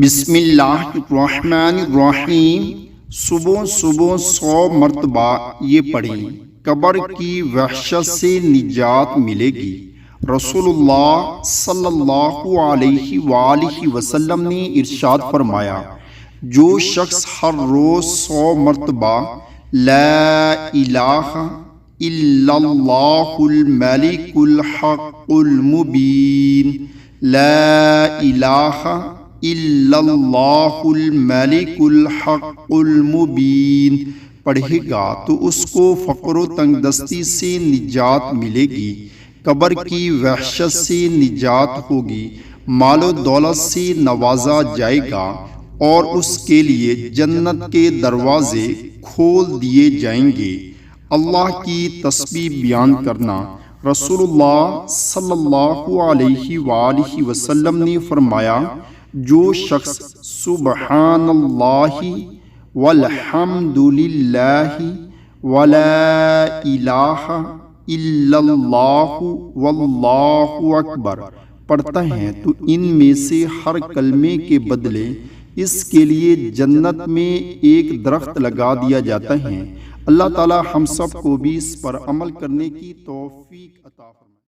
بسم اللہ الرحمن الرحیم۔ صبح صبح 100 مرتبہ یہ پڑھیں، قبر کی وحشت سے نجات ملے گی۔ رسول اللہ صلی اللہ علیہ وآلہ وسلم نے ارشاد فرمایا، جو شخص ہر روز 100 مرتبہ لا الہ الا اللہ الملک الحق المبین، لا الہ الا اللہ الملک الحق المبین پڑھے گا تو اس کو فقر و تنگ دستی سے نجات ملے گی، قبر کی وحشت سے نجات ہوگی، مال و دولت سے نوازا جائے گا اور اس کے لیے جنت کے دروازے کھول دیے جائیں گے۔ اللہ کی تسبیح بیان کرنا۔ رسول اللہ صلی اللہ علیہ وآلہ وسلم نے فرمایا، جو شخص سبحان اللہ والحمد للہ ولا الہ الا اللہ واللہ اکبر پڑھتا ہے تو ان میں سے ہر کلمے کے بدلے اس کے لیے جنت میں ایک درخت لگا دیا جاتا ہے۔ اللہ تعالی ہم سب کو بھی اس پر عمل کرنے کی توفیق عطا فرمائے۔